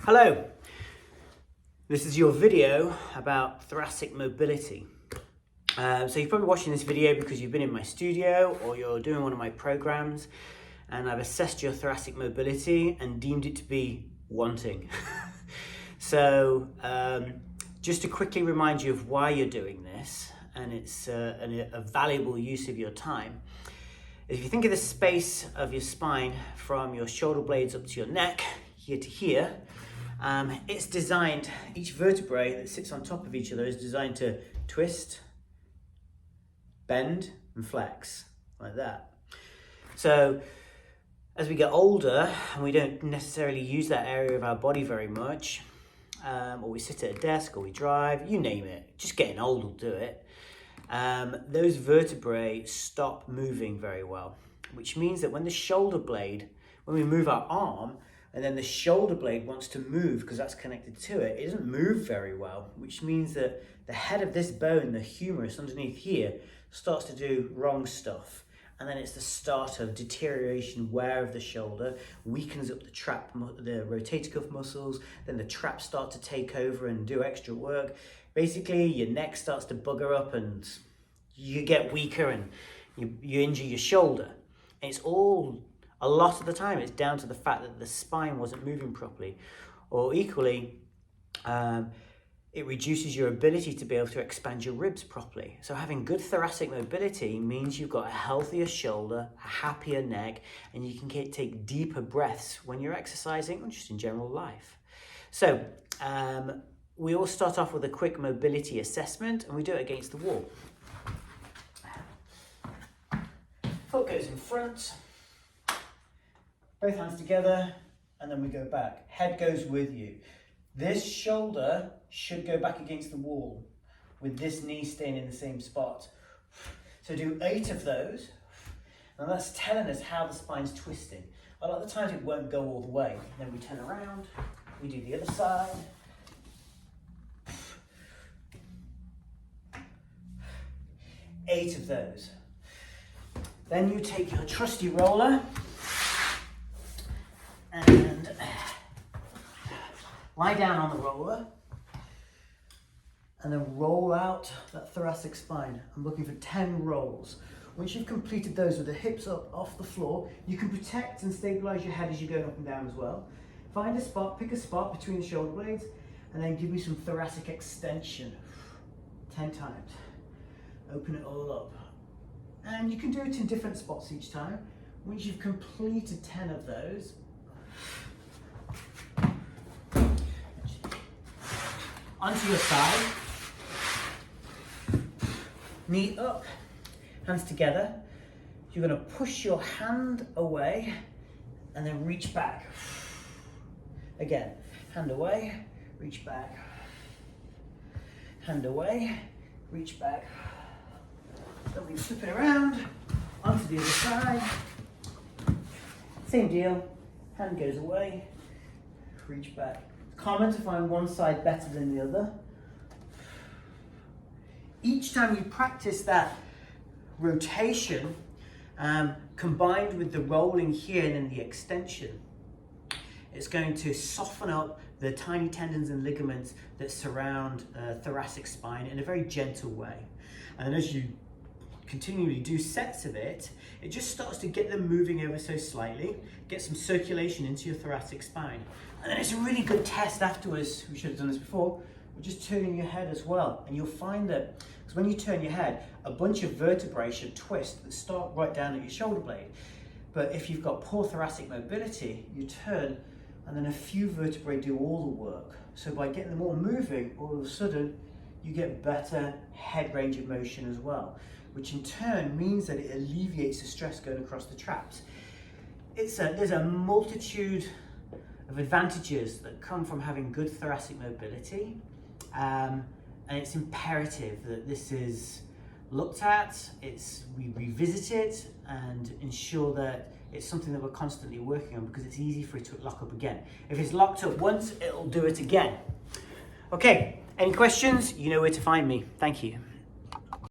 Hello, this is your video about thoracic mobility. So you're probably watching this video because you've been in my studio or you're doing one of my programs and I've assessed your thoracic mobility and deemed it to be wanting. So just to quickly remind you of why you're doing this, and it's a valuable use of your time. If you think of the space of your spine from your shoulder blades up to your neck, here to here, it's designed, each vertebrae that sits on top of each other is designed to twist, bend and flex, like that. So as we get older and we don't necessarily use that area of our body very much, or we sit at a desk or we drive, you name it, just getting old will do it. Those vertebrae stop moving very well, which means that when the shoulder blade, when we move our arm, and then the shoulder blade wants to move because that's connected to it, it doesn't move very well, which means that the head of this bone, the humerus underneath here, starts to do wrong stuff. And then it's the start of deterioration, wear of the shoulder, weakens up the rotator cuff muscles, then the traps start to take over and do extra work. Basically, your neck starts to bugger up and you get weaker and you injure your shoulder. And it's all, a lot of the time, it's down to the fact that the spine wasn't moving properly. Or equally, it reduces your ability to be able to expand your ribs properly. So having good thoracic mobility means you've got a healthier shoulder, a happier neck, and you can take deeper breaths when you're exercising or just in general life. So we all start off with a quick mobility assessment and we do it against the wall. Foot goes in front, both hands together, and then we go back. Head goes with you. This shoulder should go back against the wall with this knee staying in the same spot. So do 8 of those, and that's telling us how the spine's twisting. A lot of the times it won't go all the way. Then we turn around, we do the other side. 8 of those. Then you take your trusty roller and lie down on the roller and then roll out that thoracic spine. I'm looking for 10 rolls. Once you've completed those with the hips up off the floor, you can protect and stabilize your head as you're going up and down as well. Find a spot, pick a spot between the shoulder blades, and then give me some thoracic extension. 10 times. Open it all up. And you can do it in different spots each time. Once you've completed 10 of those, onto your side, knee up, hands together. You're going to push your hand away and then reach back. Again, hand away, reach back. Hand away, reach back. Then we flip it around onto the other side. Same deal, hand goes away, reach back. It's common to find one side better than the other. Each time you practice that rotation, combined with the rolling here and then the extension, it's going to soften up the tiny tendons and ligaments that surround thoracic spine in a very gentle way. And as you continually do sets of it, it just starts to get them moving ever so slightly, get some circulation into your thoracic spine. And then it's a really good test afterwards, we should have done this before, but just turning your head as well. And you'll find that, because when you turn your head, a bunch of vertebrae should twist that start right down at your shoulder blade. But if you've got poor thoracic mobility, you turn and then a few vertebrae do all the work. So by getting them all moving, all of a sudden, you get better head range of motion as well, which in turn means that it alleviates the stress going across the traps. There's a multitude of advantages that come from having good thoracic mobility, and it's imperative that this is looked at, we revisit it and ensure that it's something that we're constantly working on, because it's easy for it to lock up again. If it's locked up once, it'll do it again. Okay, any questions? You know where to find me. Thank you.